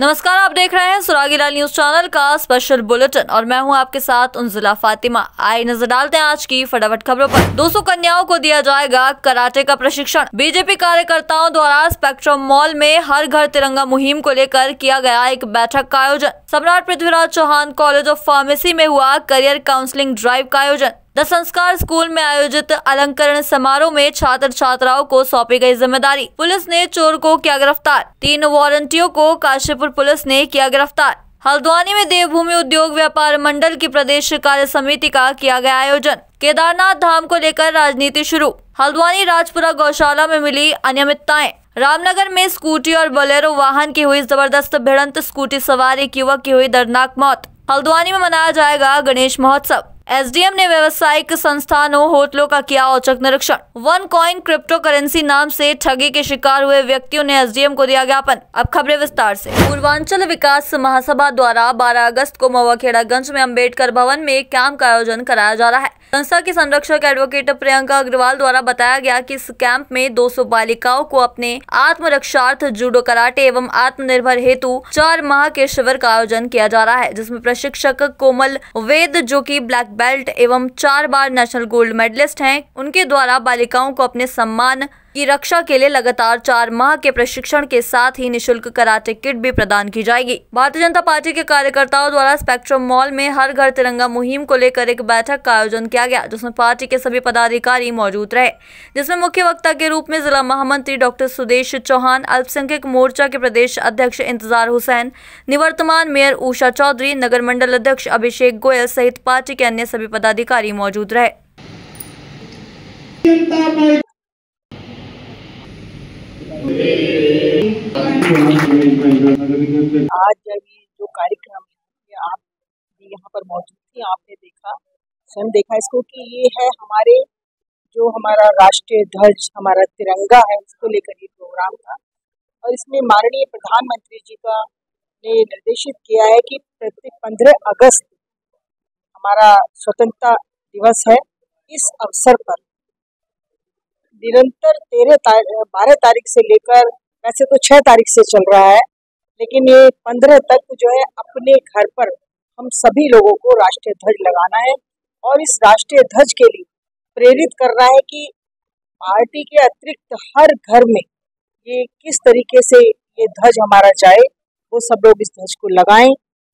नमस्कार, आप देख रहे हैं सुरागी लाल न्यूज चैनल का स्पेशल बुलेटिन और मैं हूं आपके साथ उनजिला फातिमा। आइए नजर डालते हैं आज की फटाफट खबरों पर। 200 कन्याओं को दिया जाएगा कराटे का प्रशिक्षण। बीजेपी कार्यकर्ताओं द्वारा स्पेक्ट्रम मॉल में हर घर तिरंगा मुहिम को लेकर किया गया एक बैठक का आयोजन। Samrat Prithviraj Chauhan college of pharmacy में हुआ करियर काउंसलिंग ड्राइव का आयोजन। द संस्कार स्कूल में आयोजित अलंकरण समारोह में छात्र छात्राओं को सौंपी गई जिम्मेदारी। पुलिस ने चोर को किया गिरफ्तार। 3 वारंटियों को काशीपुर पुलिस ने किया गिरफ्तार। हल्द्वानी में देवभूमि उद्योग व्यापार मंडल की प्रदेश कार्य समिति का किया गया आयोजन। केदारनाथ धाम को लेकर राजनीति शुरू। हल्द्वानी राजपुरा गौशाला में मिली अनियमितताएं। रामनगर में स्कूटी और बोलेरो वाहन की हुई जबरदस्त भिड़ंत। स्कूटी सवार एक युवक की हुई दर्दनाक मौत। हल्द्वानी में मनाया जाएगा गणेश महोत्सव। एसडीएम ने व्यावसायिक संस्थानों होटलों का किया औचक निरीक्षण। वन कॉइन क्रिप्टो करेंसी नाम से ठगी के शिकार हुए व्यक्तियों ने एसडीएम को दिया ज्ञापन। अब खबरें विस्तार से। पूर्वांचल विकास महासभा द्वारा 12 अगस्त को मवाखेड़ागंज में अंबेडकर भवन में एक कैंप का आयोजन कराया जा रहा है। संस्था की संरक्षक एडवोकेट प्रियंका अग्रवाल द्वारा बताया गया कि इस कैंप में 200 बालिकाओं को अपने आत्मरक्षार्थ जूडो कराटे एवं आत्मनिर्भर हेतु 4 माह के शिविर का आयोजन किया जा रहा है, जिसमें प्रशिक्षक कोमल वेद जो की ब्लैक बेल्ट एवं 4 बार नेशनल गोल्ड मेडलिस्ट हैं, उनके द्वारा बालिकाओं को अपने सम्मान की रक्षा के लिए लगातार 4 माह के प्रशिक्षण के साथ ही निशुल्क कराटे किट भी प्रदान की जाएगी। भारतीय जनता पार्टी के कार्यकर्ताओं द्वारा स्पेक्ट्रम मॉल में हर घर तिरंगा मुहिम को लेकर एक बैठक का आयोजन किया गया, जिसमें पार्टी के सभी पदाधिकारी मौजूद रहे, जिसमें मुख्य वक्ता के रूप में जिला महामंत्री डॉक्टर सुदेश चौहान, अल्पसंख्यक मोर्चा के प्रदेश अध्यक्ष इंतजार हुसैन, निवर्तमान मेयर उषा चौधरी, नगर मंडल अध्यक्ष अभिषेक गोयल सहित पार्टी के अन्य सभी पदाधिकारी मौजूद रहे। आज ये जो कार्यक्रम है, आप भी यहाँ पर मौजूद थी, आपने देखा, स्वयं देखा इसको कि ये है हमारा राष्ट्रीय ध्वज, हमारा तिरंगा है, उसको लेकर ये प्रोग्राम था। और इसमें माननीय प्रधानमंत्री जी का ने निर्देशित किया है कि प्रति 15 अगस्त हमारा स्वतंत्रता दिवस है। इस अवसर पर निरंतर 12 तारीख से लेकर, वैसे तो 6 तारीख से चल रहा है, लेकिन ये 15 तक जो है अपने घर पर हम सभी लोगों को राष्ट्रीय ध्वज लगाना है। और इस राष्ट्रीय ध्वज के लिए प्रेरित कर रहा है कि पार्टी के अतिरिक्त हर घर में ये किस तरीके से ये ध्वज हमारा जाए, वो सब लोग इस ध्वज को लगाएं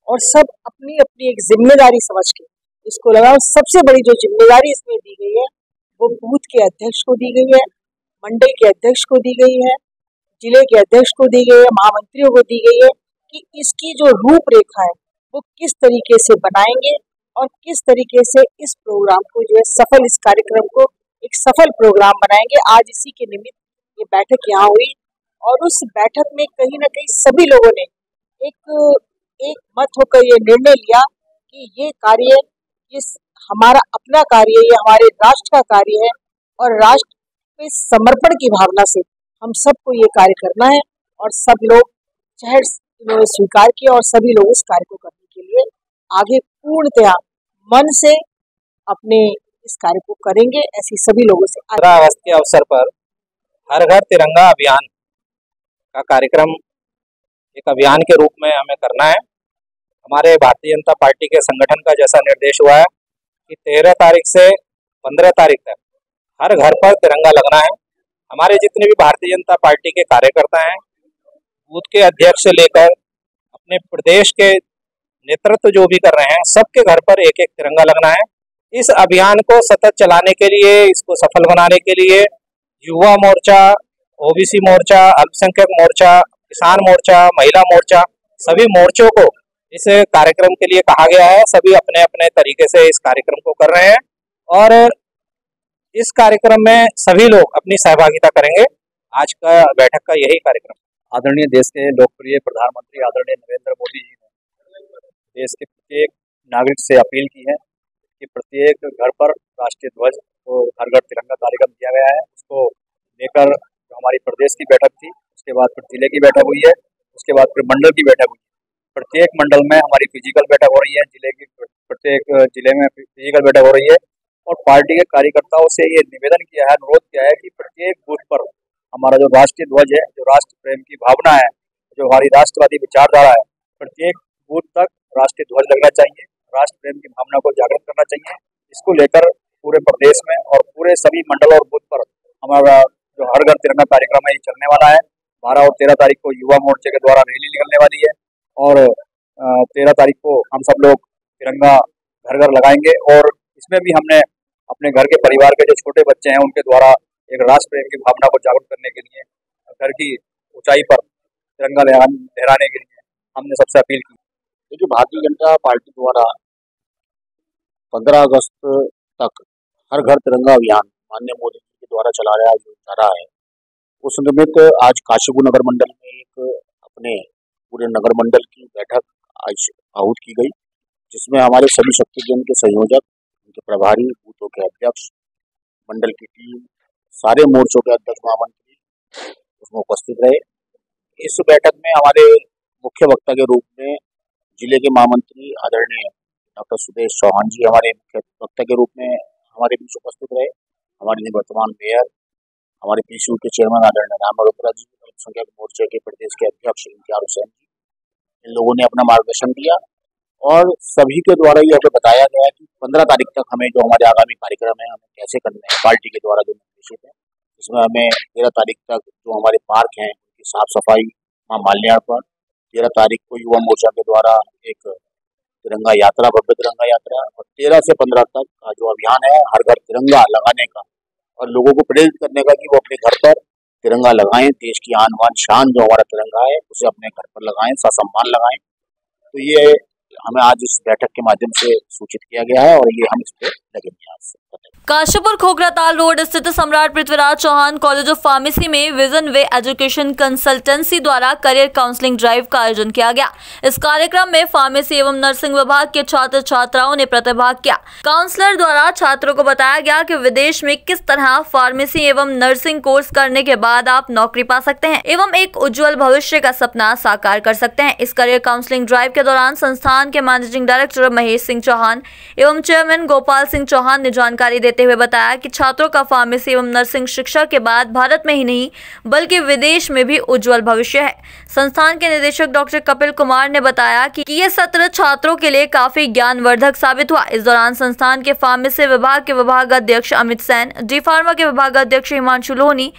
और सब अपनी अपनी एक जिम्मेदारी समझ के इसको लगाओ। सबसे बड़ी जो जिम्मेदारी इसमें दी गई है वो बूथ के अध्यक्ष को दी गई है, मंडल के अध्यक्ष को दी गई है, जिले के अध्यक्ष को दी गई है, महामंत्रियों को दी गई है कि इसकी जो रूपरेखा है वो किस तरीके से बनाएंगे और किस तरीके से इस प्रोग्राम को जो है सफल, इस कार्यक्रम को एक सफल प्रोग्राम बनाएंगे। आज इसी के निमित्त ये बैठक यहाँ हुई और उस बैठक में कहीं ना कहीं सभी लोगों ने एक मत होकर ये निर्णय लिया कि ये कार्य, इस हमारा अपना कार्य, ये हमारे राष्ट्र का कार्य है और राष्ट्र पे समर्पण की भावना से हम सबको ये कार्य करना है। और सब लोग चाहे इन्होंने स्वीकार किया और सभी लोग इस कार्य को करने के लिए आगे पूर्णतया मन से अपने इस कार्य को करेंगे, ऐसी सभी लोगों से। 15 अगस्त के अवसर पर हर घर तिरंगा अभियान का कार्यक्रम एक अभियान के रूप में हमें करना है। हमारे भारतीय जनता पार्टी के संगठन का जैसा निर्देश हुआ है कि 13 तारीख से 15 तारीख तक हर घर पर तिरंगा लगना है। हमारे जितने भी भारतीय जनता पार्टी के कार्यकर्ता हैं, बूथ के अध्यक्ष से लेकर अपने प्रदेश के नेतृत्व जो भी कर रहे हैं, सबके घर पर एक एक तिरंगा लगना है। इस अभियान को सतत चलाने के लिए, इसको सफल बनाने के लिए युवा मोर्चा, ओबीसी मोर्चा, अल्पसंख्यक मोर्चा, किसान मोर्चा, महिला मोर्चा, सभी मोर्चों को इस कार्यक्रम के लिए कहा गया है। सभी अपने अपने तरीके से इस कार्यक्रम को कर रहे हैं और इस कार्यक्रम में सभी लोग अपनी सहभागिता करेंगे। आज का बैठक का यही कार्यक्रम। आदरणीय देश के लोकप्रिय प्रधानमंत्री आदरणीय नरेंद्र मोदी जी ने देश के प्रत्येक नागरिक से अपील की है कि प्रत्येक घर पर राष्ट्रीय ध्वज को हर घर तिरंगा कार्यक्रम दिया गया है। उसको लेकर जो हमारी प्रदेश की बैठक थी, उसके बाद फिर जिले की बैठक हुई है, उसके बाद फिर मंडल की बैठक हुई है। प्रत्येक मंडल में हमारी फिजिकल बैठक हो रही है, जिले की प्रत्येक जिले में फिजिकल बैठक हो रही है। और पार्टी के कार्यकर्ताओं से ये निवेदन किया है, अनुरोध किया है कि प्रत्येक बूथ पर हमारा जो राष्ट्रीय ध्वज है, जो राष्ट्र प्रेम की भावना है, जो हमारी राष्ट्रवादी विचारधारा है, प्रत्येक बूथ तक राष्ट्रीय ध्वज लगना चाहिए, राष्ट्र प्रेम की भावना को जागृत करना चाहिए। इसको लेकर पूरे प्रदेश में और पूरे सभी मंडल और बूथ पर हमारा जो हर घर तिरंगा कार्यक्रम है ये चलने वाला है। 12 और 13 तारीख को युवा मोर्चे के द्वारा रैली निकलने वाली है और 13 तारीख को हम सब लोग तिरंगा घर घर लगाएंगे और इसमें भी हमने अपने घर के परिवार के जो छोटे बच्चे हैं उनके द्वारा एक राष्ट्र प्रेम की भावना को जागरूक करने के लिए घर की ऊंचाई पर तिरंगा लहराने के लिए हमने सबसे अपील की। देखिए, भारतीय जनता पार्टी द्वारा 15 अगस्त तक हर घर तिरंगा अभियान माननीय मोदी जी के द्वारा चला रहा है। उस निमित्त आज काशीपुर नगर मंडल में एक अपने पूरे नगर मंडल की बैठक आज आहूत की गई, जिसमें हमारे सभी शक्ति केंद्र के संयोजक, उनके प्रभारी, बूथों के अध्यक्ष, मंडल की टीम, सारे मोर्चों के अध्यक्ष महामंत्री उसमें उपस्थित रहे। इस बैठक में हमारे मुख्य वक्ता के रूप में जिले के महामंत्री आदरणीय डॉक्टर सुदेश चौहान जी हमारे मुख्य वक्ता के रूप में हमारे बीच उपस्थित रहे। हमारे निवर्तमान मेयर, हमारे पीसीयू के चेयरमैन आदरणीय राम मल्होत्रा जी, अल्पसंख्यक मोर्चे के प्रदेश के अध्यक्ष इम्तियाज हुसैन जी, इन लोगों ने अपना मार्गदर्शन दिया और सभी के द्वारा ये हमें बताया गया कि 15 तारीख तक हमें जो हमारे आगामी कार्यक्रम है हमें कैसे करने हैं, पार्टी के द्वारा जो निर्देशित है, जिसमें हमें 13 तारीख तक जो हमारे पार्क हैं उनकी साफ सफाई मां माल्याण पर, 13 तारीख को युवा मोर्चा के द्वारा एक तिरंगा यात्रा, भव्य तिरंगा यात्रा, और 13 से 15 तक का जो अभियान है हर घर तिरंगा लगाने का और लोगों को प्रेरित करने का कि वो अपने घर पर तिरंगा लगाएं, देश की आन बान शान जो हमारा तिरंगा है उसे अपने घर पर लगाएं, ससम्मान लगाएं। तो ये हमें आज इस बैठक के माध्यम से सूचित किया गया है और ये हम इस पे लगेंगे आज से। काशीपुर खोखराताल रोड स्थित Samrat Prithviraj Chauhan college of pharmacy में विजन वे एजुकेशन कंसल्टेंसी द्वारा करियर काउंसलिंग ड्राइव का आयोजन किया गया। इस कार्यक्रम में फार्मेसी एवं नर्सिंग विभाग के छात्र छात्राओं ने प्रतिभाग किया। काउंसलर द्वारा छात्रों को बताया गया कि विदेश में किस तरह फार्मेसी एवं नर्सिंग कोर्स करने के बाद आप नौकरी पा सकते हैं एवं एक उज्जवल भविष्य का सपना साकार कर सकते हैं। इस करियर काउंसलिंग ड्राइव के दौरान संस्थान के मैनेजिंग डायरेक्टर महेश सिंह चौहान एवं चेयरमैन गोपाल सिंह चौहान ने जानकारी देते हुए बताया कि छात्रों का फार्मेसी एवं नर्सिंग शिक्षा के बाद भारत में ही नहीं बल्कि विदेश में भी उज्जवल भविष्य है। संस्थान के निदेशक डॉक्टर कपिल कुमार ने बताया कि यह सत्र छात्रों के लिए काफी ज्ञानवर्धक साबित हुआ। इस दौरान संस्थान के फार्मेसी विभाग के विभागाध्यक्ष अमित सेन, डी फार्मा के विभागाध्यक्ष हिमांशु लोहनी,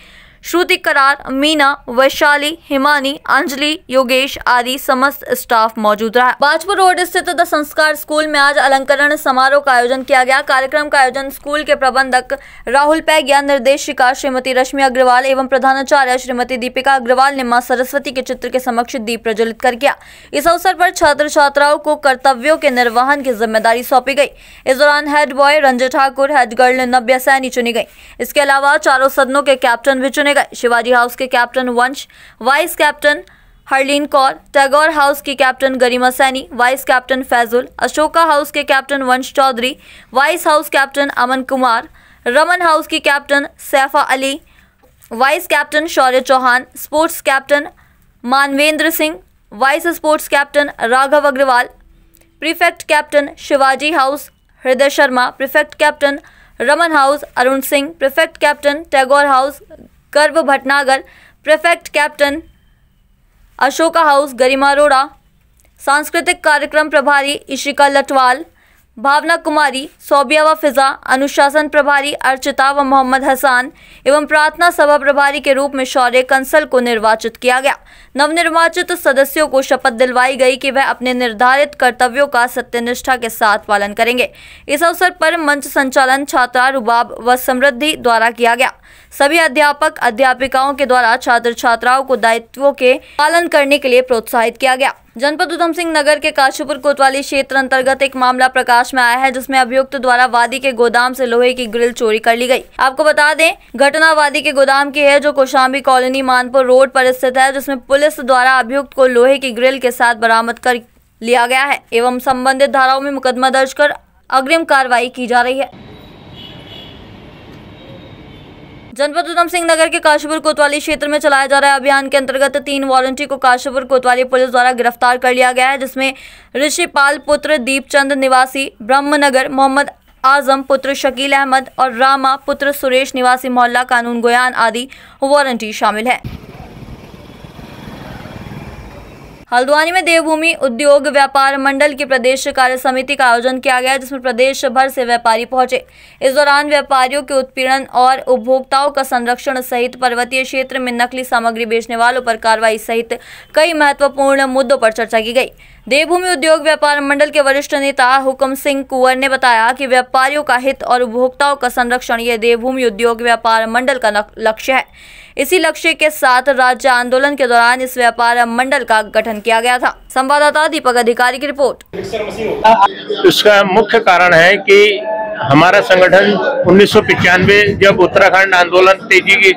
श्रुति करार, मीना, वैशाली, हिमानी, अंजलि, योगेश आदि समस्त स्टाफ मौजूद रहा। बाजपुर रोड स्थित द संस्कार स्कूल में आज अलंकरण समारोह का आयोजन किया गया। कार्यक्रम का आयोजन स्कूल के प्रबंधक राहुल पैग्या, निर्देशिका श्रीमती रश्मि अग्रवाल एवं प्रधानाचार्य श्रीमती दीपिका अग्रवाल ने मां सरस्वती के चित्र के समक्ष दीप प्रज्वलित कर किया। इस अवसर पर छात्र छात्राओं को कर्तव्यों के निर्वहन की जिम्मेदारी सौंपी गई। इस दौरान head boy Ranjay Thakur, head girl Navya Saini चुनी गई। इसके अलावा चारों सदनों के कैप्टन भी चुने गए। शिवाजी हाउस के captain Vansh, vice captain Harleen Kaur, Tagore house की captain Garima Saini, vice captain Faizul, Ashoka house के captain Vansh Chaudhary, vice house captain Aman Kumar, Raman house की captain Saifa Ali, vice captain Shaurya Chauhan, sports captain Manvendra Singh, vice sports captain Raghav Agarwal, prefect captain Shivaji house Hriday Sharma, prefect captain Raman house Arun Singh, prefect captain Tagore house Garv Bhatnagar, prefect captain Ashoka house गरिमा अरोड़ा, सांस्कृतिक कार्यक्रम प्रभारी इशिका लटवाल, भावना कुमारी, सोबिया व फिजा, अनुशासन प्रभारी अर्चिता व मोहम्मद हसान एवं प्रार्थना सभा प्रभारी के रूप में शौर्य कंसल को निर्वाचित किया गया। नवनिर्वाचित सदस्यों को शपथ दिलवाई गई कि वह अपने निर्धारित कर्तव्यों का सत्यनिष्ठा के साथ पालन करेंगे। इस अवसर पर मंच संचालन छात्रा रुबाब व समृद्धि द्वारा किया गया। सभी अध्यापक अध्यापिकाओं के द्वारा छात्र छात्राओं को दायित्वों के पालन करने के लिए प्रोत्साहित किया गया। जनपद उधम सिंह नगर के काशीपुर कोतवाली क्षेत्र अंतर्गत एक मामला प्रकाश में आया है, जिसमें अभियुक्त द्वारा वादी के गोदाम से लोहे की ग्रिल चोरी कर ली गई। आपको बता दें, घटना वादी के गोदाम की है जो कौशाम्बी कॉलोनी मानपुर रोड पर स्थित है, जिसमें पुलिस द्वारा अभियुक्त को लोहे की ग्रिल के साथ बरामद कर लिया गया है एवं संबंधित धाराओं में मुकदमा दर्ज कर अग्रिम कार्रवाई की जा रही है। जनपद उधम सिंह नगर के काशीपुर कोतवाली क्षेत्र में चलाया जा रहे अभियान के अंतर्गत 3 वारंटी को काशीपुर कोतवाली पुलिस द्वारा गिरफ्तार कर लिया गया है, जिसमें ऋषिपाल पुत्र दीपचंद निवासी ब्रह्मनगर, मोहम्मद आजम पुत्र शकील अहमद और रामा पुत्र सुरेश निवासी मोहल्ला कानून गोयान आदि वारंटी शामिल है। हल्द्वानी में देवभूमि उद्योग व्यापार मंडल की प्रदेश कार्य समिति का आयोजन किया गया, जिसमें प्रदेश भर से व्यापारी पहुंचे। इस दौरान व्यापारियों के उत्पीड़न और उपभोक्ताओं का संरक्षण सहित पर्वतीय क्षेत्र में नकली सामग्री बेचने वालों पर कार्रवाई सहित कई महत्वपूर्ण मुद्दों पर चर्चा की गई। देवभूमि उद्योग व्यापार मंडल के वरिष्ठ नेता हुक्म सिंह कुंवर ने बताया कि व्यापारियों का हित और उपभोक्ताओं का संरक्षण ये देवभूमि उद्योग व्यापार मंडल का लक्ष्य है। इसी लक्ष्य के साथ राज्य आंदोलन के दौरान इस व्यापार मंडल का गठन किया गया था। संवाददाता दीपक अधिकारी की रिपोर्ट। इसका मुख्य कारण है कि हमारा संगठन 1995 जब उत्तराखंड आंदोलन तेजी की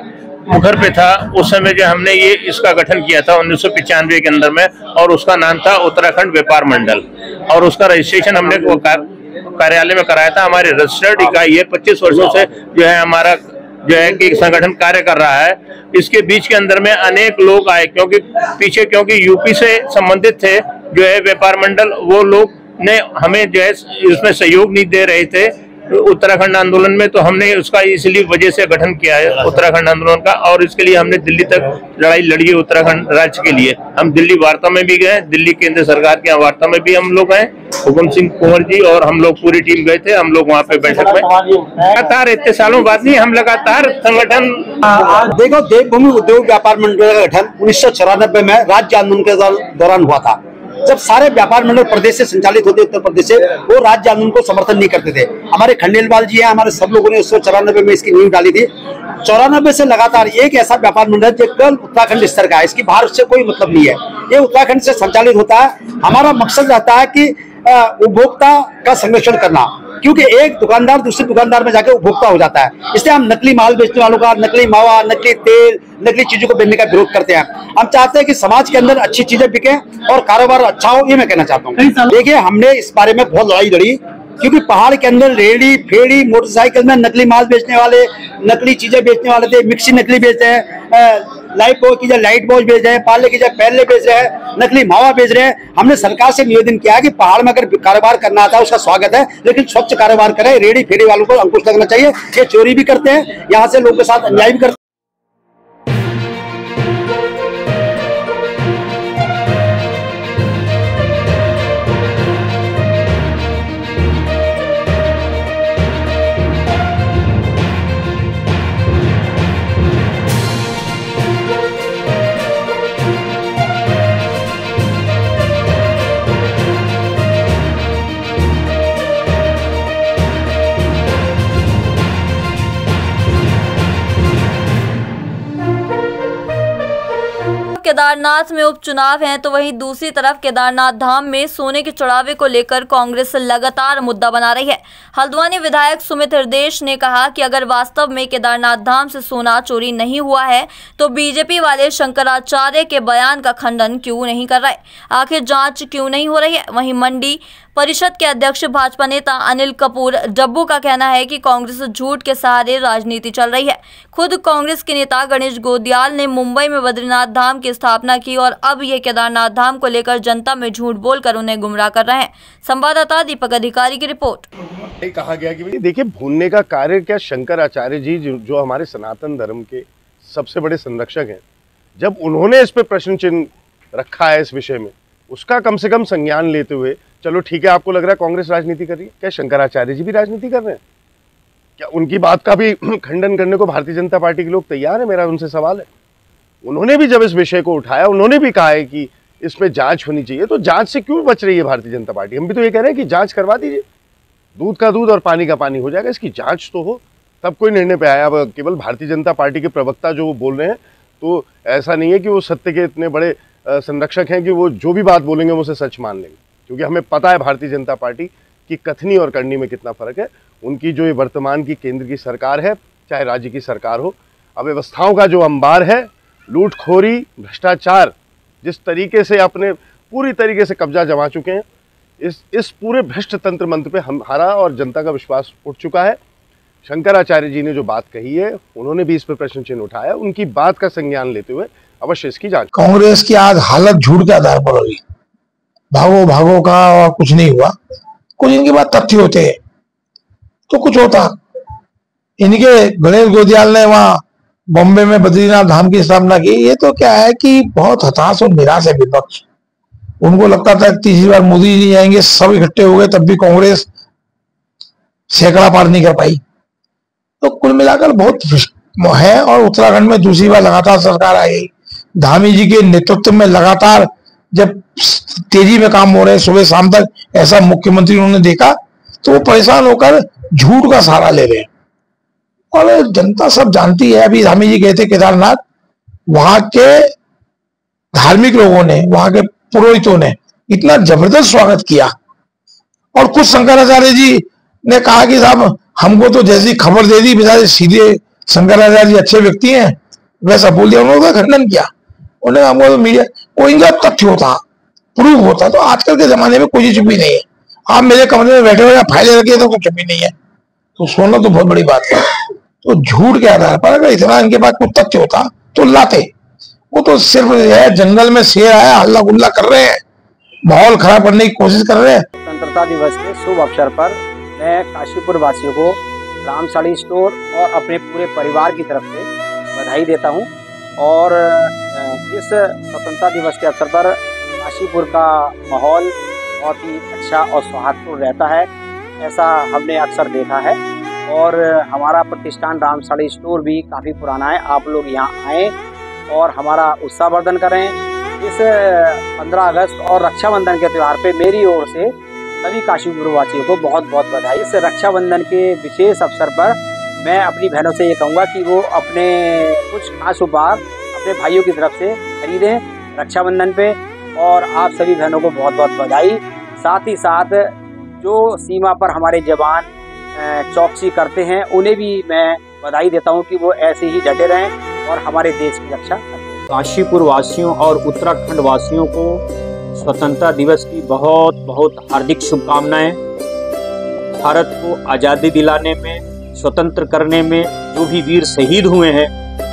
मुखर पे था, उस समय जो हमने ये इसका गठन किया था 1995 के अंदर में, और उसका नाम था उत्तराखंड व्यापार मंडल, और उसका रजिस्ट्रेशन हमने कार्यालय में कराया था। हमारी रजिस्टर्ड इकाई है, 25 वर्षों से जो है हमारा जो है कि संगठन कार्य कर रहा है। इसके बीच के अंदर में अनेक लोग आए, क्योंकि यूपी से संबंधित थे जो है व्यापार मंडल, वो लोग ने हमें जो है इसमें सहयोग नहीं दे रहे थे उत्तराखंड आंदोलन में, तो हमने उसका इसलिए वजह से गठन किया है उत्तराखंड आंदोलन का, और इसके लिए हमने दिल्ली तक लड़ाई लड़ी है उत्तराखंड राज्य के लिए। हम दिल्ली वार्ता में भी गए, दिल्ली केंद्र सरकार की वार्ता में भी हम लोग गए, हुक्म सिंह कुंवर जी और हम लोग पूरी टीम गए थे। हम लोग वहाँ पे बैठक में लगातार इतने सालों बाद नहीं, हम लगातार संगठन देखो, देवभूमि उद्योग व्यापार मंडल का गठन 1994 में राज्य आंदोलन के दौरान हुआ था। जब सारे व्यापार मंडल प्रदेश से संचालित होते, उत्तर प्रदेश से, वो राज्य आंदोलन को समर्थन नहीं करते थे। हमारे खंडेलवाल जी हैं, हमारे सब लोगों ने 1994 में इसकी नींव डाली थी। 94 से लगातार एक ऐसा व्यापार मंडल जो केवल उत्तराखंड स्तर का है, इसकी बाहर से कोई मतलब नहीं है, ये उत्तराखंड से संचालित होता है। हमारा मकसद रहता है कि उपभोक्ता का संरक्षण करना, क्योंकि एक दुकानदार दूसरे दुकानदार में जाकर उपभोक्ता हो जाता है। इसलिए हम नकली माल बेचने वालों का, नकली मावा, नकली तेल, नकली चीजों को बेचने का विरोध करते हैं। हम चाहते हैं कि समाज के अंदर अच्छी चीजें बिके और कारोबार अच्छा हो, ये मैं कहना चाहता हूँ। देखिए, हमने इस बारे में बहुत लड़ाई लड़ी, क्योंकि पहाड़ के अंदर रेडी फेड़ी मोटरसाइकिल में नकली माल बेचने वाले, नकली चीजें बेचने वाले थे। मिक्सी नकली बेचते हैं, लाइट बॉय की जगह लाइट बॉय बेच रहे हैं, पार्ले की जगह पहले बेच रहे हैं, नकली मावा बेच रहे हैं। हमने सरकार से निवेदन किया कि पहाड़ में अगर कारोबार करना आता है उसका स्वागत है, लेकिन स्वच्छ कारोबार करें। रेडी फेरी वालों को अंकुश लगना चाहिए। ये चोरी भी करते हैं, यहाँ से लोगों के साथ अन्याय भी करते हैं। केदारनाथ में उपचुनाव हैं, तो वहीं दूसरी तरफ केदारनाथ धाम में सोने के चढ़ावे को लेकर कांग्रेस लगातार मुद्दा बना रही है। हल्द्वानी विधायक सुमित हृदेश ने कहा कि अगर वास्तव में केदारनाथ धाम से सोना चोरी नहीं हुआ है तो बीजेपी वाले शंकराचार्य के बयान का खंडन क्यों नहीं कर रहे, आखिर जांच क्यों नहीं हो रही है। वहीं मंडी परिषद के अध्यक्ष भाजपा नेता अनिल कपूर डब्बू का कहना है कि कांग्रेस झूठ के सहारे राजनीति चल रही है। खुद कांग्रेस के नेता गणेश गोदियाल ने मुंबई में बद्रीनाथ धाम की स्थापना की और अब ये केदारनाथ धाम को लेकर जनता में झूठ बोलकर उन्हें गुमराह कर रहे हैं। संवाददाता दीपक अधिकारी की रिपोर्ट। कहा गया कि देखिए, भूलने का कार्य क्या, शंकराचार्य जी जो हमारे सनातन धर्म के सबसे बड़े संरक्षक हैं, जब उन्होंने इस पे प्रश्न चिन्ह रखा है इस विषय में, उसका कम से कम संज्ञान लेते हुए, चलो ठीक है, आपको लग रहा है कांग्रेस राजनीति कर रही है, क्या शंकराचार्य जी भी राजनीति कर रहे हैं? क्या उनकी बात का भी खंडन करने को भारतीय जनता पार्टी के लोग तैयार है? मेरा उनसे सवाल है। उन्होंने भी जब इस विषय को उठाया, उन्होंने भी कहा है कि इसमें जांच होनी चाहिए, तो जांच से क्यों बच रही है भारतीय जनता पार्टी? हम भी तो ये कह रहे हैं कि जांच करवा दीजिए, दूध का दूध और पानी का पानी हो जाएगा, इसकी जांच तो हो, तब कोई निर्णय पे आया। अब केवल भारतीय जनता पार्टी के प्रवक्ता जो वो बोल रहे हैं, तो ऐसा नहीं है कि वो सत्य के इतने बड़े संरक्षक हैं कि वो जो भी बात बोलेंगे वो उसे सच मान लेंगे, क्योंकि हमें पता है भारतीय जनता पार्टी की कथनी और करनी में कितना फर्क है। उनकी जो ये वर्तमान की केंद्र की सरकार है, चाहे राज्य की सरकार हो, अव्यवस्थाओं का जो अंबार है, लूटखोरी, भ्रष्टाचार, जिस तरीके से अपने पूरी तरीके से कब्जा जमा चुके हैं, इस पूरे भ्रष्ट तंत्र मंत्र पे हमारा और जनता का विश्वास उठ चुका है। शंकराचार्य जी ने जो बात कही है, उन्होंने भी इस पर प्रश्न चिन्ह उठाया, उनकी बात का संज्ञान लेते हुए अवश्य इसकी जांच। कांग्रेस की आज हालत झूठ के आधार पर होगी, भागो भागो का और कुछ नहीं हुआ, कुछ इनके बाद तथ्य होते हैं तो कुछ होता। इनके गणेश गोदियाल ने वहां बॉम्बे में बद्रीनाथ धाम की स्थापना की, ये तो क्या है कि बहुत हताश और निराश है विपक्ष। उनको लगता था तीसरी बार मोदी जी आएंगे, सब इकट्ठे हो गए, तब भी कांग्रेस सैकड़ा पार नहीं कर पाई। तो कुल मिलाकर बहुत है। और उत्तराखंड में दूसरी बार लगातार सरकार आई, धामी जी के नेतृत्व में लगातार जब तेजी में काम हो रहे सुबह शाम तक, ऐसा मुख्यमंत्री उन्होंने देखा तो वो परेशान होकर झूठ का सहारा ले रहे हैं। और जनता सब जानती है, अभी धामी जी गए थे केदारनाथ, वहां के धार्मिक लोगों ने, वहां के पुरोहितों ने इतना जबरदस्त स्वागत किया। और कुछ शंकराचार्य जी ने कहा कि साहब हमको तो जैसी खबर दे दी, बेचारे सीधे शंकराचार्य जी अच्छे व्यक्ति हैं, वैसा बोल दिया। उन्होंने खंडन किया, उन्होंने हमको तो मीडिया कोई इनका तथ्य होता, प्रूफ होता। तो आजकल के जमाने में कोई चुप्पी नहीं है। आप मेरे कमरे में बैठे हुए फाइलें रखिए तो कोई चुप्पी नहीं है, तो सोना तो बहुत बड़ी बात है। तो झूठ के आधार पर अगर इतना इनके पास कुछ तथ्य होता तो लाते। वो तो सिर्फ है जंगल में शेर आया, हल्ला गुल्ला कर रहे हैं, माहौल खराब करने की कोशिश कर रहे हैं। स्वतंत्रता दिवस के शुभ अवसर पर मैं काशीपुर वासियों को राम साड़ी स्टोर और अपने पूरे परिवार की तरफ से बधाई देता हूं। और इस स्वतंत्रता दिवस के अवसर पर काशीपुर का माहौल बहुत ही अच्छा और सौहार्दपूर्ण रहता है, ऐसा हमने अक्सर देखा है। और हमारा प्रतिष्ठान राम साड़ी स्टोर भी काफ़ी पुराना है। आप लोग यहाँ आएँ और हमारा उत्साहवर्धन करें। इस 15 अगस्त और रक्षाबंधन के त्यौहार पे मेरी ओर से सभी काशीपुर वासियों को बहुत बहुत बधाई। इस रक्षाबंधन के विशेष अवसर पर मैं अपनी बहनों से ये कहूँगा कि वो अपने कुछ खास उपहार अपने भाइयों की तरफ से खरीदें रक्षाबंधन पे। और आप सभी बहनों को बहुत बहुत बधाई। साथ ही साथ जो सीमा पर हमारे जवान चौकसी करते हैं, उन्हें भी मैं बधाई देता हूं कि वो ऐसे ही डटे रहें और हमारे देश की रक्षा करें। काशीपुर वासियों और उत्तराखंड वासियों को स्वतंत्रता दिवस की बहुत बहुत हार्दिक शुभकामनाएं। भारत को आज़ादी दिलाने में, स्वतंत्र करने में जो भी वीर शहीद हुए हैं,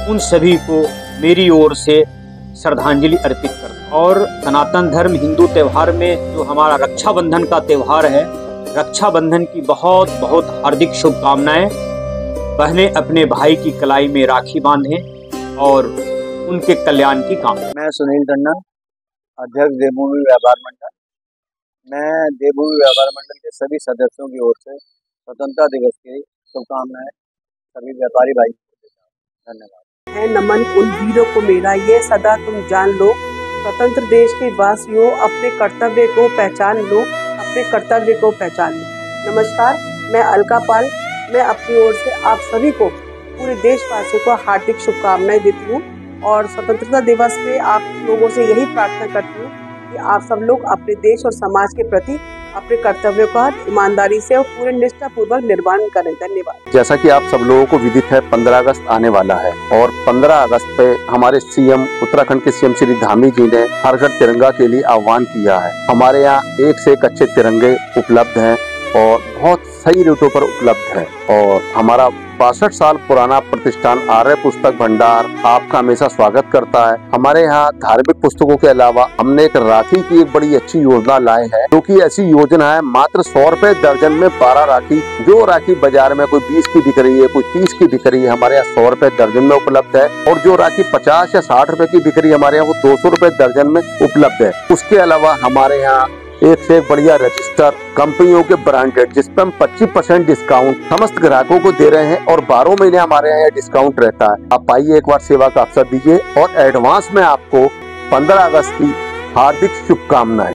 उन सभी को मेरी ओर से श्रद्धांजलि अर्पित करता हूं। और सनातन धर्म हिंदू त्यौहार में जो हमारा रक्षाबंधन का त्यौहार है, रक्षाबंधन की बहुत बहुत हार्दिक शुभकामनाएं। बहनें अपने भाई की कलाई में राखी बांधें और उनके कल्याण की कामना। मैं सुनील टंडन, अध्यक्ष देवभूमि व्यापार मंडल। मैं देवभूमि व्यापार मंडल के सभी सदस्यों की ओर से स्वतंत्रता दिवस की शुभकामनाएं सभी व्यापारी भाई को देता हूं। धन्यवाद। है नमन उन वीरों को मेरा, ये सदा तुम जान लो। स्वतंत्र देश के वासियों, अपने कर्तव्य को पहचान लो, अपने कर्तव्य को पहचान लो। नमस्कार, मैं अलका पाल। मैं अपनी ओर से आप सभी को, पूरे देशवासियों को हार्दिक शुभकामनाएं देती हूँ। और स्वतंत्रता दिवस पे आप लोगों से यही प्रार्थना करती हूँ कि आप सब लोग अपने देश और समाज के प्रति अपने कर्तव्यों का ईमानदारी से और पूरे निष्ठापूर्वक निर्वहन करें। धन्यवाद। जैसा कि आप सब लोगों को विदित है, 15 अगस्त आने वाला है और 15 अगस्त पे हमारे सीएम, उत्तराखंड के सीएम श्री धामी जी ने हर घर तिरंगा के लिए आह्वान किया है। हमारे यहाँ एक से एक अच्छे तिरंगे उपलब्ध हैं और बहुत सही रेटों पर उपलब्ध है। और हमारा 62 साल पुराना प्रतिष्ठान आर्य पुस्तक भंडार आपका हमेशा स्वागत करता है। हमारे यहाँ धार्मिक पुस्तकों के अलावा हमने एक राखी की एक बड़ी अच्छी योजना लाए हैं, जो कि ऐसी योजना है मात्र 100 रुपए दर्जन में 12 राखी। जो राखी बाजार में कोई 20 की बिक रही है, कोई 30 की बिक रही है, हमारे यहाँ 100 रुपए दर्जन में उपलब्ध है। और जो राखी 50 या 60 रुपए की बिक रही है, हमारे यहाँ वो 200 रुपए दर्जन में उपलब्ध है। उसके अलावा हमारे यहाँ एक से एक बढ़िया रजिस्टर कंपनियों के ब्रांडेड, जिस पर हम 25% डिस्काउंट समस्त ग्राहकों को दे रहे हैं और 12 महीने हमारे यहाँ डिस्काउंट रहता है। आप आइए, एक बार सेवा का अवसर दीजिए। और एडवांस में आपको 15 अगस्त की हार्दिक शुभकामनाएं।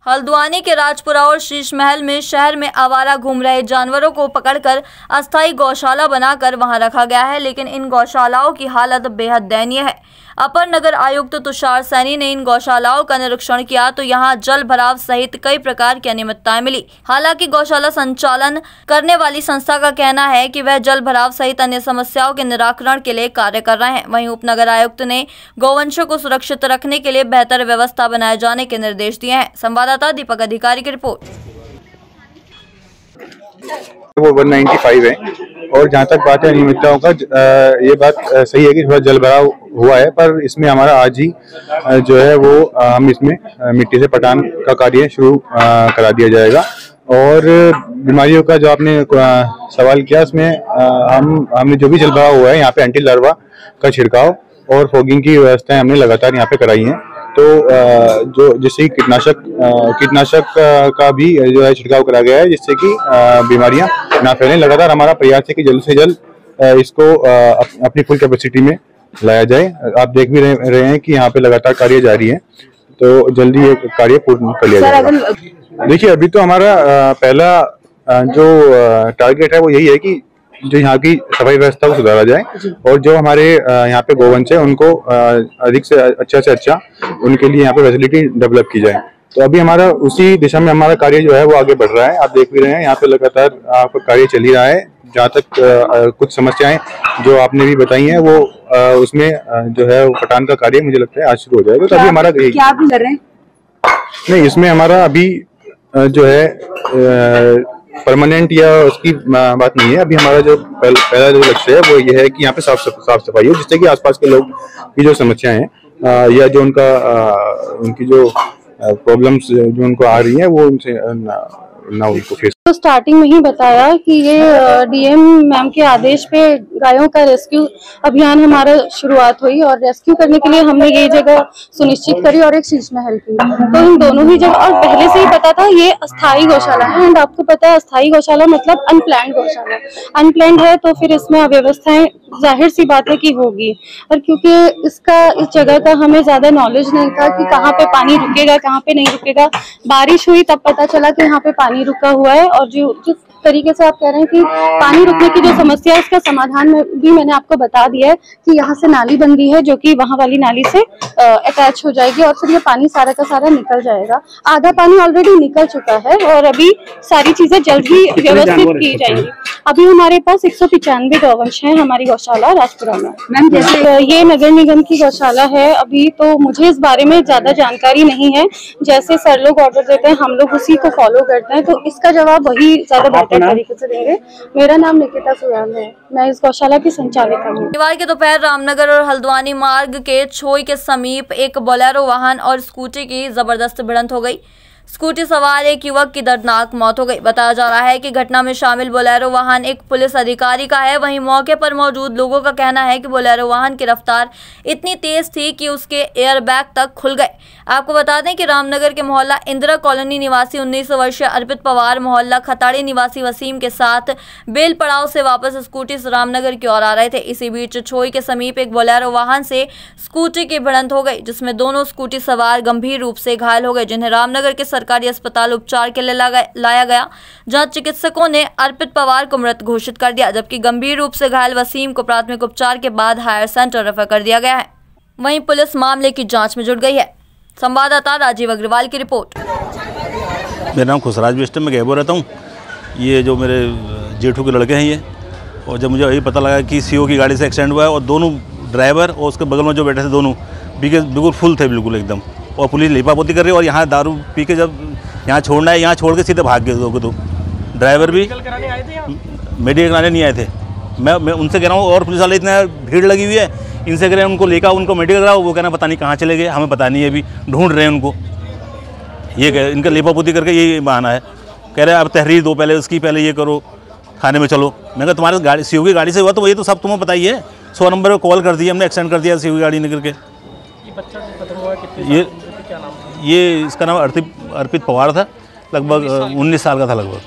हल्द्वानी के राजपुरा और शीश महल में शहर में आवारा घूम रहे जानवरों को पकड़कर अस्थायी गौशाला बनाकर वहां रखा गया है, लेकिन इन गौशालाओं की हालत बेहद दयनीय है। अपर नगर आयुक्त तुषार सैनी ने इन गौशालाओं का निरीक्षण किया तो यहाँ जल भराव सहित कई प्रकार की अनियमितताएं मिली। हालांकि गौशाला संचालन करने वाली संस्था का कहना है कि वह जल भराव सहित अन्य समस्याओं के निराकरण के लिए कार्य कर रहे हैं। वहीं उपनगर आयुक्त ने गौवंशों को सुरक्षित रखने के लिए बेहतर व्यवस्था बनाए जाने के निर्देश दिए हैं। संवाददाता दीपक अधिकारी की रिपोर्ट। वो 195 है और जहाँ तक बात है अनियमितताओं का, ये बात सही है कि थोड़ा जल भराव हुआ है, पर इसमें हमारा आज ही जो है वो हम इसमें मिट्टी से पटान का कार्य शुरू करा दिया जाएगा। और बीमारियों का जो आपने सवाल किया, इसमें हमने जो भी जल भराव हुआ है यहाँ पे एंटी लार्वा का छिड़काव और फॉगिंग की व्यवस्थाएं हमने लगातार यहाँ पे कराई हैं। तो जो जिससे कीटनाशक का भी जो है छिड़काव करा गया है, जिससे कि बीमारियां ना फैलें। लगातार हमारा प्रयास है कि जल्द से जल्द इसको अपनी फुल कैपेसिटी में लाया जाए। आप देख भी रहे हैं कि यहाँ पे लगातार कार्य जारी है, तो जल्दी ये कार्य पूर्ण कर लिया जाएगा। देखिए, अभी तो हमारा पहला जो टारगेट है वो यही है कि जो यहाँ की सफाई व्यवस्था को सुधारा जाए और जो हमारे यहाँ पे गोवंश है उनको अधिक से अच्छा उनके लिए यहाँ पे फैसिलिटी डेवलप की जाए। तो अभी हमारा उसी दिशा में हमारा कार्य जो है वो आगे बढ़ रहा है। आप देख भी रहे हैं यहाँ पे लगातार आपका कार्य चल ही रहा है। जहाँ तक कुछ समस्याएं जो आपने भी बताई हैं वो उसमें जो है वो पटान का कार्य मुझे लगता है आज शुरू हो जाएगा। तो अभी हमारा क्या भी कर रहे हैं? नहीं, इसमें हमारा अभी जो है परमानेंट या उसकी बात नहीं है। अभी हमारा जो पहला जो लक्ष्य है वो ये है कि यहाँ पे साफ सफाई हो, जिससे कि आसपास के लोग की जो समस्याएं हैं या जो उनकी जो प्रॉब्लम्स जो उनको आ रही हैं वो उनसे ना उनको फेस। तो स्टार्टिंग में ही बताया कि ये डीएम मैम के आदेश पे गायों का रेस्क्यू अभियान हमारा शुरुआत हुई और रेस्क्यू करने के लिए हमने ये जगह सुनिश्चित करी और एक शीश महल की। तो इन दोनों ही जगह, और पहले से ही पता था ये अस्थायी गौशाला है। एंड आपको पता है अस्थायी गौशाला मतलब अनप्लैन्ड गौशाला। अनप्लैन्ड है तो फिर इसमें अव्यवस्थाएं जाहिर सी बात है कि होगी। और क्योंकि इस जगह का हमें ज्यादा नॉलेज नहीं था कि कहाँ पे पानी रुकेगा कहाँ पे नहीं रुकेगा। बारिश हुई तब पता चला कि यहाँ पे पानी रुका हुआ है। और जिस तरीके से आप कह रहे हैं कि पानी रुकने की जो समस्या है उसका समाधान में भी मैंने आपको बता दिया है कि यहाँ से नाली बन रही है जो कि वहाँ वाली नाली से अटैच हो जाएगी और फिर ये पानी सारा का सारा निकल जाएगा। आधा पानी ऑलरेडी निकल चुका है और अभी सारी चीजें जल्द ही व्यवस्थित की जाएंगी। अभी हमारे पास 195 गौवंश हैं हमारी गौशाला राजपुरा में। मैम, जैसे ये नगर निगम की गौशाला है, अभी तो मुझे इस बारे में ज्यादा जानकारी नहीं है। जैसे सर लोग ऑर्डर देते हैं हम लोग उसी को फॉलो करते हैं, तो इसका जवाब वही ज्यादा बेहतर तरीके से देंगे। मेरा नाम निकिता सुयाल है, मैं इस गौशाला की संचालिका हूँ। रविवार के दोपहर रामनगर और हल्द्वानी मार्ग के छोई के समीप एक बोलेरो वाहन और स्कूटी की जबरदस्त भिड़ंत हो गई। स्कूटी सवार एक युवक की दर्दनाक मौत हो गई। बताया जा रहा है कि घटना में शामिल बोलेरो वाहन एक पुलिस अधिकारी का है। वहीं मौके पर मौजूद लोगों का कहना है कि बोलेरो वाहन की रफ्तार इतनी तेज थी कि उसके एयरबैग तक खुल गए। आपको बता दें कि रामनगर के मोहल्ला इंदिरा कॉलोनी निवासी 19 वर्षीय अर्पित पवार मोहल्ला खताड़ी निवासी वसीम के साथ बेल पड़ाव से वापस स्कूटी से रामनगर की ओर आ रहे थे। इसी बीच छोई के समीप एक बोलेरो वाहन से स्कूटी की भिड़ंत हो गई, जिसमें दोनों स्कूटी सवार गंभीर रूप से घायल हो गए, जिन्हें रामनगर के सरकारी अस्पताल उपचार के लिए लाया गया, जहां चिकित्सकों ने अर्पित पवार को मृत घोषित कर दिया, जबकि गंभीर रूप से घायल वसीम को प्राथमिक उपचार के बाद हायर सेंटर रेफर कर दिया गया है। वहीं पुलिस मामले की जांच में जुट गई है। संवाददाता राजीव अग्रवाल की रिपोर्ट। मेरा नाम खुशराज बिस्ट, मैं गैबो रहता हूँ। ये जो मेरे जेठू के लड़के हैं ये, और जब मुझे यही पता लगा कि सीओ की गाड़ी से एक्सीडेंट हुआ है और दोनों ड्राइवर और उसके बगल में जो बैठे थे दोनों बिल्कुल फुल थे, बिल्कुल एकदम, और पुलिस लिपापोती कर रही है। और यहाँ दारू पी के जब यहाँ छोड़ना है, यहाँ छोड़ के सीधे भाग गए दो। तो ड्राइवर भी मेडिकल कराने नहीं आए थे। मैं उनसे कह रहा हूँ, और पुलिस वाले इतना भीड़ लगी हुई है, इनसे कह रहे हैं उनको लेकर उनको मेडिकल कराओ। वो कहना पता नहीं कहाँ चले गए, हमें पता नहीं है, अभी ढूंढ रहे हैं उनको। ये कह इनका लिपापोती करके यही बहाना है। कह रहे हैं अब तहरीर दो, पहले उसकी पहले ये करो, थाने में चलो। मैं कहा तुम्हारे गाड़ी सीओ की गाड़ी से हुआ तो ये तो सब तुम्हें पता ही है। 100 नंबर पर कॉल कर दिया हमने, एक्सटेंड कर दिया सीओ की गाड़ी निकल के। ये इसका नाम अर्पित पवार था, लगभग 19 साल का था लगभग।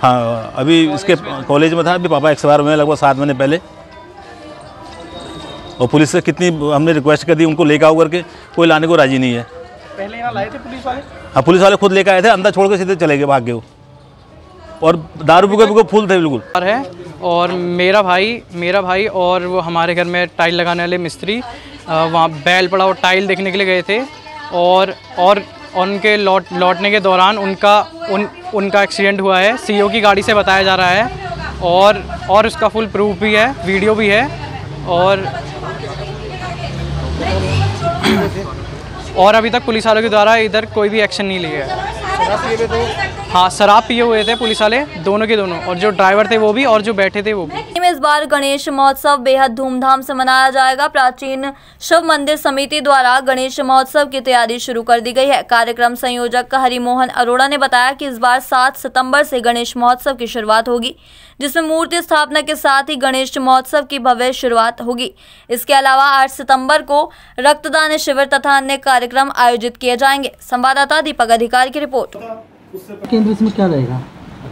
हाँ, अभी इसके कॉलेज में था। अभी पापा एक्सपायर हुए लगभग 7 महीने पहले। और पुलिस से कितनी हमने रिक्वेस्ट कर दी उनको लेकर आओ करके, कोई लाने को राजी नहीं है। पहले यहाँ लाए थे पुलिस वाले? हाँ, पुलिस वाले खुद लेकर आए थे, अंदर छोड़ के सीधे चले गए, भाग गए वो। और दारू पी के फुल थे बिल्कुल। है और मेरा भाई और वो हमारे घर में टाइल लगाने वाले मिस्त्री वहाँ बैल पड़ा और टाइल देखने के लिए गए थे और उनके लौटने के दौरान उनका एक्सीडेंट हुआ है। सीओ की गाड़ी से बताया जा रहा है और उसका फुल प्रूफ भी है, वीडियो भी है और अभी तक पुलिस वालों के द्वारा इधर कोई भी एक्शन नहीं लिया है। हाँ, शराब पिए हुए थे पुलिस वाले, दोनों के दोनों, और जो ड्राइवर थे वो भी और जो बैठे थे वो भी। इस बार गणेश महोत्सव बेहद धूमधाम से मनाया जाएगा। प्राचीन शिव मंदिर समिति द्वारा गणेश महोत्सव की तैयारी शुरू कर दी गई है। कार्यक्रम संयोजक हरिमोहन अरोड़ा ने बताया कि इस बार 7 सितंबर से गणेश महोत्सव की शुरुआत होगी, जिसमें मूर्ति स्थापना के साथ ही गणेश महोत्सव की भव्य शुरुआत होगी। इसके अलावा 8 सितंबर को रक्तदान शिविर तथा अन्य कार्यक्रम आयोजित किए जाएंगे। संवाददाता दीपक अधिकारी की रिपोर्ट। केंद्र इसमें क्या रहेगा?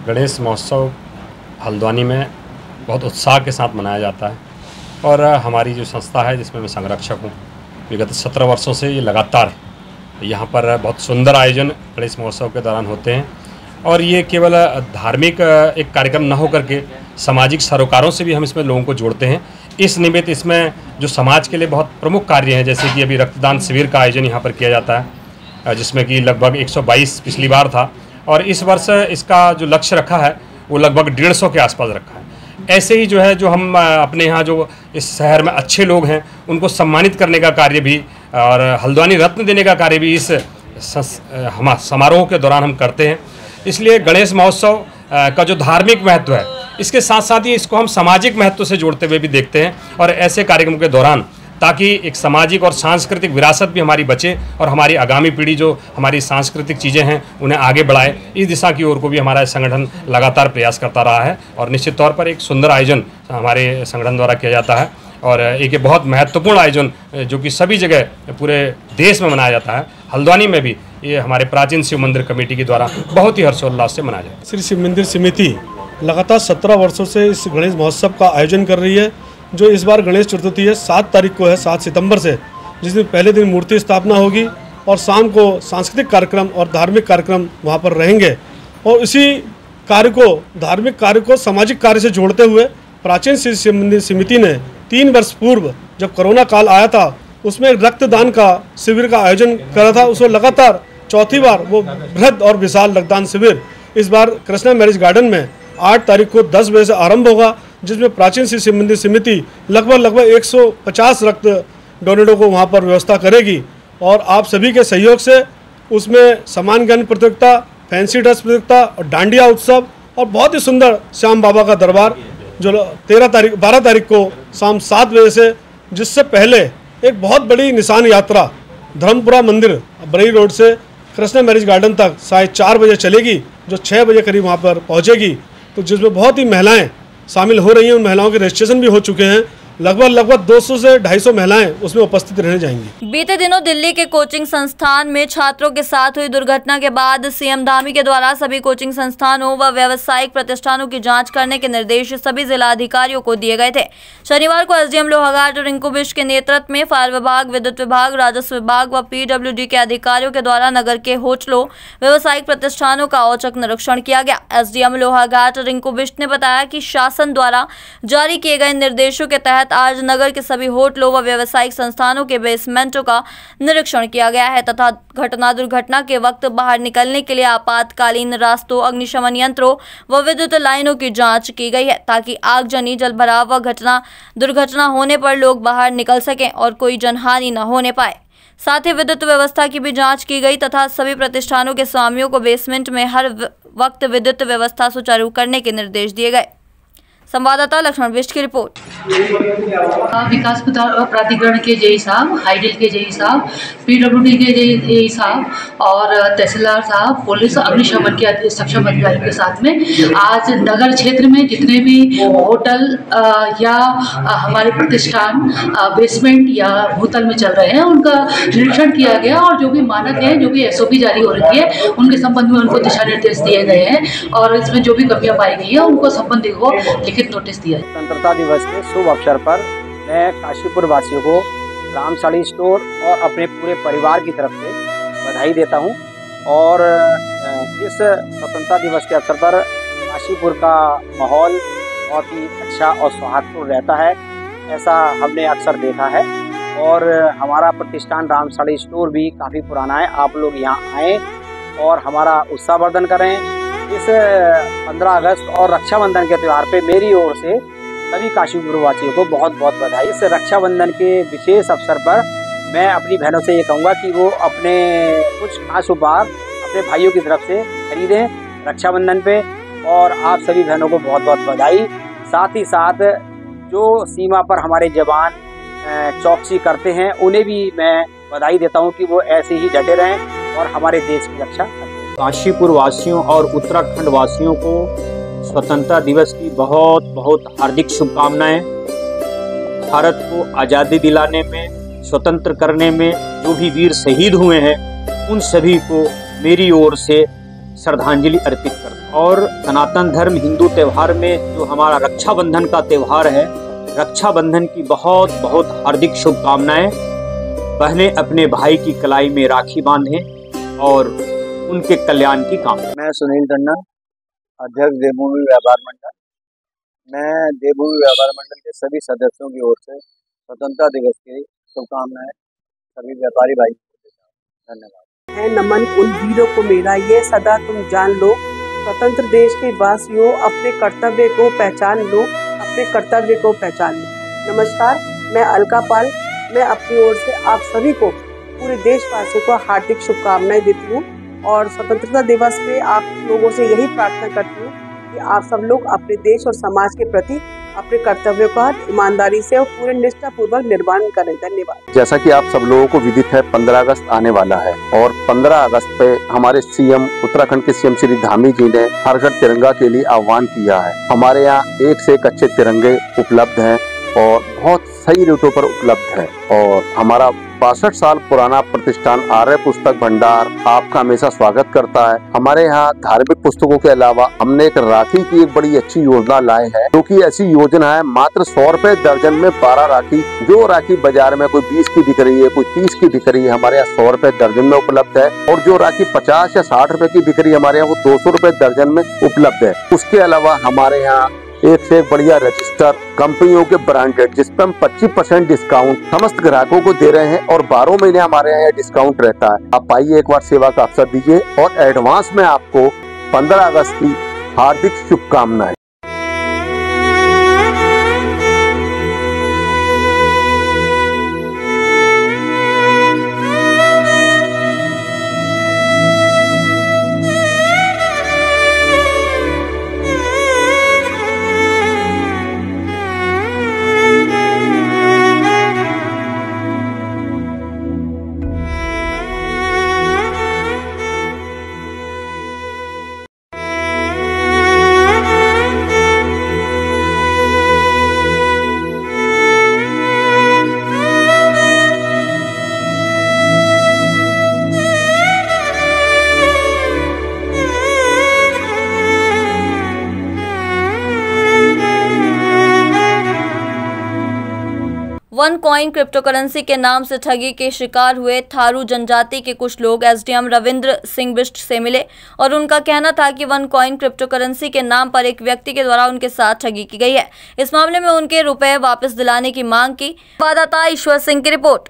गणेश महोत्सव हल्द्वानी में बहुत उत्साह के साथ मनाया जाता है और हमारी जो संस्था है जिसमें मैं संरक्षक हूँ, विगत 17 वर्षों से ये लगातार यहाँ पर बहुत सुंदर आयोजन गणेश महोत्सव के दौरान होते हैं और ये केवल धार्मिक एक कार्यक्रम न होकर के सामाजिक सरोकारों से भी हम इसमें लोगों को जोड़ते हैं। इस निमित्त इसमें जो समाज के लिए बहुत प्रमुख कार्य हैं, जैसे कि अभी रक्तदान शिविर का आयोजन यहाँ पर किया जाता है, जिसमें कि लगभग 122 पिछली बार था और इस वर्ष इसका जो लक्ष्य रखा है वो लगभग 150 के आसपास रखा है। ऐसे ही जो है जो हम अपने यहाँ जो इस शहर में अच्छे लोग हैं उनको सम्मानित करने का कार्य भी और हल्द्वानी रत्न देने का कार्य भी इस समारोह के दौरान हम करते हैं। इसलिए गणेश महोत्सव का जो धार्मिक महत्व है इसके साथ साथ ही इसको हम सामाजिक महत्व से जोड़ते हुए भी देखते हैं और ऐसे कार्यक्रम के दौरान ताकि एक सामाजिक और सांस्कृतिक विरासत भी हमारी बचे और हमारी आगामी पीढ़ी जो हमारी सांस्कृतिक चीज़ें हैं उन्हें आगे बढ़ाए, इस दिशा की ओर को भी हमारा संगठन लगातार प्रयास करता रहा है और निश्चित तौर पर एक सुंदर आयोजन हमारे संगठन द्वारा किया जाता है और एक बहुत महत्वपूर्ण आयोजन जो कि सभी जगह पूरे देश में मनाया जाता है। हल्द्वानी में भी ये हमारे प्राचीन शिव मंदिर कमेटी के द्वारा बहुत ही हर्षोल्लास से मनाया जाता है। श्री शिव मंदिर समिति लगातार 17 वर्षों से इस गणेश महोत्सव का आयोजन कर रही है, जो इस बार गणेश चतुर्थी है 7 तारीख को है, 7 सितंबर से, जिस दिन पहले दिन मूर्ति स्थापना होगी और शाम को सांस्कृतिक कार्यक्रम और धार्मिक कार्यक्रम वहाँ पर रहेंगे और इसी कार्य को धार्मिक कार्य को सामाजिक कार्य से जोड़ते हुए प्राचीन श्री शिव मंदिर समिति ने 3 वर्ष पूर्व जब कोरोना काल आया था उसमें रक्तदान का शिविर का आयोजन करा था। उसको लगातार 4थी बार वो बृहद और विशाल रक्तदान शिविर इस बार कृष्णा मैरिज गार्डन में 8 तारीख को 10 बजे से आरंभ होगा, जिसमें प्राचीन श्री शिव मंदिर समिति लगभग 150 रक्त डोनेटों को वहां पर व्यवस्था करेगी और आप सभी के सहयोग से उसमें सम्मान ज्ञान प्रतियोगिता, फैंसी ड्रेस प्रतियोगिता और डांडिया उत्सव और बहुत ही सुंदर श्याम बाबा का दरबार जो 12 तारीख को शाम 7 बजे से, जिससे पहले एक बहुत बड़ी निशान यात्रा धर्मपुरा मंदिर बरई रोड से कृष्णा मैरिज गार्डन तक 4:30 बजे चलेगी, जो 6 बजे करीब वहाँ पर पहुँचेगी, तो जिसमें बहुत ही महिलाएं शामिल हो रही हैं। उन महिलाओं के रजिस्ट्रेशन भी हो चुके हैं। लगभग 200 से 250 महिलाएं उसमें उपस्थित रहने जाएंगी। बीते दिनों दिल्ली के कोचिंग संस्थान में छात्रों के साथ हुई दुर्घटना के बाद सीएम धामी के द्वारा सभी कोचिंग संस्थानों व व्यावसायिक प्रतिष्ठानों की जांच करने के निर्देश सभी जिला अधिकारियों को दिए गए थे। शनिवार को एसडीएम लोहाघाट और रिंकू बिष्ट के नेतृत्व में फायर विभाग, विद्युत विभाग, राजस्व विभाग व पीडब्ल्यूडी के अधिकारियों के द्वारा नगर के होटलों, व्यावसायिक प्रतिष्ठानों का औचक निरीक्षण किया गया। एसडीएम लोहाघाट रिंकू बिष्ट ने बताया कि शासन द्वारा जारी किए गए निर्देशों के तहत आज नगर के सभी होटलों व व्यावसायिक संस्थानों के बेसमेंटों का निरीक्षण किया गया है तथा दुर्घटना के वक्त बाहर निकलने के लिए आपातकालीन रास्तों, अग्निशमन यंत्रों व विद्युत लाइनों की जांच की गई है ताकि आगजनी, जलभराव व दुर्घटना होने पर लोग बाहर निकल सकें और कोई जनहानि न होने पाए। साथ ही विद्युत व्यवस्था की भी जांच की गई तथा सभी प्रतिष्ठानों के स्वामियों को बेसमेंट में हर वक्त विद्युत व्यवस्था सुचारू करने के निर्देश दिए गए। संवाददाता लक्ष्मण बिष्ट की रिपोर्ट। विकास प्राधिकरण के जेई साहब, हाईडेल के जेई साहब, पीडब्ल्यूडी के जेई साहब और तहसीलदार साहब, पुलिस, अग्निशमन के सक्षम अधिकारियों के साथ में आज नगर क्षेत्र में जितने भी होटल या हमारे प्रतिष्ठान बेसमेंट या भूतल में चल रहे हैं उनका निरीक्षण किया गया और जो भी मानक है, जो भी एसओपी जारी हो रही है उनके संबंध में उनको दिशा निर्देश दिए गए हैं और इसमें जो भी कमियां पाई गई है उनको संबंधित को नोटिस दिया। स्वतंत्रता दिवस के शुभ अवसर पर मैं काशीपुर वासियों को राम साड़ी स्टोर और अपने पूरे परिवार की तरफ से बधाई देता हूं और इस स्वतंत्रता दिवस के अवसर पर काशीपुर का माहौल बहुत ही अच्छा और सौहार्दपूर्ण रहता है, ऐसा हमने अक्सर देखा है। और हमारा प्रतिष्ठान रामसाड़ी स्टोर भी काफ़ी पुराना है। आप लोग यहाँ आएँ और हमारा उत्साहवर्धन करें। इस 15 अगस्त और रक्षाबंधन के त्यौहार पे मेरी ओर से सभी काशीपुर वासियों को बहुत बहुत बधाई। इस रक्षाबंधन के विशेष अवसर पर मैं अपनी बहनों से ये कहूँगा कि वो अपने कुछ खास उपहार अपने भाइयों की तरफ से खरीदें रक्षाबंधन पे। और आप सभी बहनों को बहुत बहुत बधाई। साथ ही साथ जो सीमा पर हमारे जवान चौकसी करते हैं उन्हें भी मैं बधाई देता हूं कि वो ऐसे ही डटे रहें और हमारे देश की रक्षा करें। काशीपुर वासियों और उत्तराखंड वासियों को स्वतंत्रता दिवस की बहुत बहुत हार्दिक शुभकामनाएं। भारत को आज़ादी दिलाने में, स्वतंत्र करने में जो भी वीर शहीद हुए हैं उन सभी को मेरी ओर से श्रद्धांजलि अर्पित करता हूं। और सनातन धर्म हिंदू त्यौहार में जो हमारा रक्षाबंधन का त्यौहार है, रक्षाबंधन की बहुत बहुत हार्दिक शुभकामनाएं। बहनें अपने भाई की कलाई में राखी बांधें और उनके कल्याण की कामना। मैं सुनील टंडन, अध्यक्ष देवभूमि व्यापार मंडल। मैं देवभूमि व्यापार मंडल के सभी सदस्यों की ओर से स्वतंत्रता दिवस की शुभकामनाएं सभी व्यापारी भाई को देता हूं। धन्यवाद। है नमन उन वीरों को मेरा, ये सदा तुम जान लो। स्वतंत्र देश के वासियों, अपने कर्तव्य को पहचान लो, अपने कर्तव्य को पहचान लो। नमस्कार, मैं अलका पाल। मैं अपनी ओर से आप सभी को, पूरे देशवासियों को हार्दिक शुभकामनाएं देती हूँ और स्वतंत्रता दिवस पे आप लोगों से यही प्रार्थना करती हूँ कि आप सब लोग अपने देश और समाज के प्रति अपने कर्तव्यों का ईमानदारी से और पूरे निष्ठापूर्वक निर्वहन करें। धन्यवाद। जैसा कि आप सब लोगों को विदित है, 15 अगस्त आने वाला है और 15 अगस्त पे हमारे सीएम, उत्तराखंड के सीएम श्री धामी जी ने हर घर तिरंगा के लिए आह्वान किया है। हमारे यहाँ एक से एक अच्छे तिरंगे उपलब्ध हैं और बहुत सही रेटों पर उपलब्ध है। और हमारा 62 साल पुराना प्रतिष्ठान आर्य पुस्तक भंडार आपका हमेशा स्वागत करता है। हमारे यहाँ धार्मिक पुस्तकों के अलावा हमने एक राखी की एक बड़ी अच्छी योजना लाए है, जो कि ऐसी योजना है मात्र 100 रुपए दर्जन में 12 राखी। जो राखी बाजार में कोई 20 की बिक रही है, कोई 30 की बिक रही है, हमारे यहाँ 100 रुपए दर्जन में उपलब्ध है। और जो राखी 50 या 60 रुपए की बिक रही है, हमारे यहाँ वो 200 रुपए दर्जन में उपलब्ध है। उसके अलावा हमारे यहाँ एक से एक बढ़िया रजिस्टर कंपनियों के ब्रांडेड, जिस पर हम 25% डिस्काउंट समस्त ग्राहकों को दे रहे हैं और 12 महीने हमारे यहाँ डिस्काउंट रहता है। आप आइए, एक बार सेवा का अवसर दीजिए और एडवांस में आपको 15 अगस्त की हार्दिक शुभकामनाएं। वन कॉइन क्रिप्टोकरेंसी के नाम से ठगी के शिकार हुए थारू जनजाति के कुछ लोग एसडीएम रविंद्र सिंह बिष्ट से मिले और उनका कहना था कि वन कॉइन क्रिप्टोकरेंसी के नाम पर एक व्यक्ति के द्वारा उनके साथ ठगी की गई है। इस मामले में उनके रुपए वापस दिलाने की मांग की। संवाददाता ईश्वर सिंह की रिपोर्ट।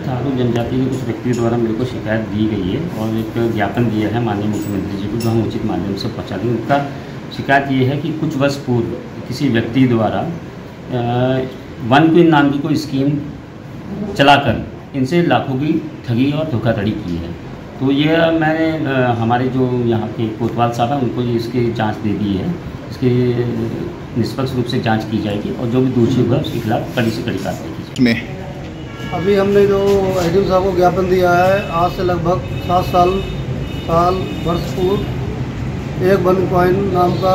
थारू जनजाति के कुछ व्यक्ति द्वारा मेरे को शिकायत दी गई है और एक ज्ञापन दिया है माननीय मुख्यमंत्री जी को, जो हम उचित माध्यम से पहुँचा देंगे। उनका शिकायत ये है कि कुछ वर्ष पूर्व किसी व्यक्ति द्वारा वन कॉइन नाम की कोई स्कीम चलाकर इनसे लाखों की ठगी और धोखाधड़ी की है। तो ये मैंने हमारे जो यहाँ के कोतवाल साहब हैं उनको ये इसकी जांच दे दी है। इसकी निष्पक्ष रूप से जांच की जाएगी और जो भी दोषी होगा उसके खिलाफ कड़ी से कड़ी कार्रवाई की जाएगी। अभी हमने जो एसडीएम साहब को ज्ञापन दिया है, आज से लगभग 7 वर्ष पूर्व एक वन कॉइन नाम का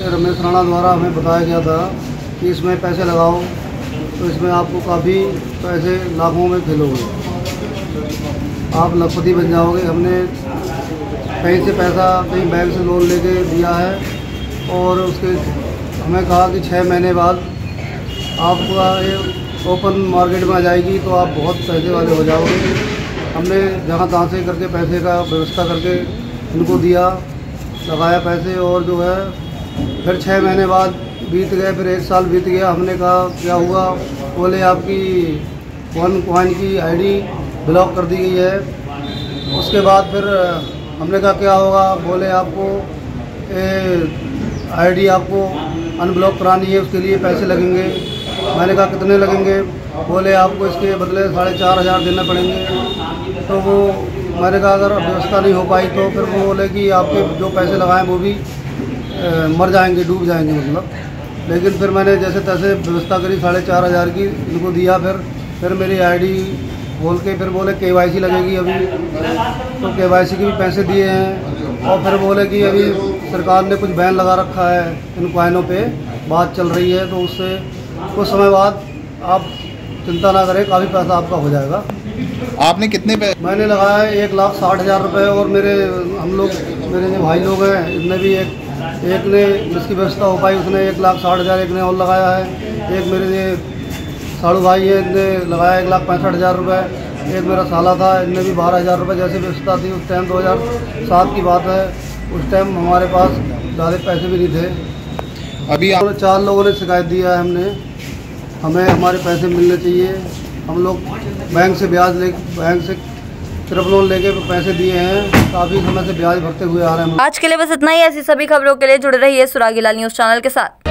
रमेश राणा द्वारा हमें बताया गया था कि इसमें पैसे लगाओ तो इसमें आपको काफ़ी पैसे लाखों में खेलोगे, आप लखपति बन जाओगे। हमने कहीं से पैसा, कहीं बैंक से लोन लेके दिया है और उसके हमें कहा कि 6 महीने बाद आपका ये ओपन मार्केट में आ जाएगी तो आप बहुत पैसे वाले हो जाओगे। हमने जहाँ तहाँ से करके पैसे का व्यवस्था करके इनको दिया, लगाया पैसे और जो है फिर 6 महीने बाद बीत गए, फिर 1 साल बीत गया। हमने कहा क्या हुआ, बोले आपकी वन कॉइन की आईडी ब्लॉक कर दी गई है। उसके बाद फिर हमने कहा क्या होगा, बोले आपको आईडी आपको अनब्लॉक करानी है, उसके लिए पैसे लगेंगे। मैंने कहा कितने लगेंगे, बोले आपको इसके बदले 4,500 देना पड़ेंगे। तो वो मैंने कहा अगर व्यवस्था नहीं हो पाई तो फिर वो बोले कि आपके जो पैसे लगाएं वो भी मर जाएंगे, डूब जाएंगे मतलब। लेकिन फिर मैंने जैसे तैसे व्यवस्था करी, 4,500 की इनको दिया। फिर मेरी आईडी बोल के फिर बोले KYC लगेगी अभी, तो KYC के भी पैसे दिए हैं। और फिर बोले कि अभी सरकार ने कुछ बैन लगा रखा है इन कॉइनों पे, बात चल रही है, तो उससे कुछ समय बाद आप चिंता ना करें, काफ़ी पैसा आपका हो जाएगा। आपने कितने पैसे? मैंने लगाया 1,60,000 रुपये, और मेरे जो भाई लोग हैं इनने भी एक ने जिसकी व्यवस्था हो पाई उसने 1,60,000 एक ने और लगाया है। एक मेरे ये साड़ू भाई है, इनने लगाया 1,65,000 रुपये। एक मेरा साला था, इनने भी 12,000 रुपये। जैसे व्यवस्था थी उस टाइम 2007 की बात है, उस टाइम हमारे पास ज़्यादा पैसे भी नहीं थे। अभी 4 लोगों ने शिकायत दिया है हमने, हमें हमारे पैसे मिलने चाहिए। हम लोग बैंक से ट्रिपल लोन लेके पैसे दिए हैं, काफ़ी समय से ब्याज भरते हुए आ रहे हैं। आज के लिए बस इतना ही। ऐसी सभी खबरों के लिए जुड़े रहिए सुरागीलाल न्यूज़ चैनल के साथ।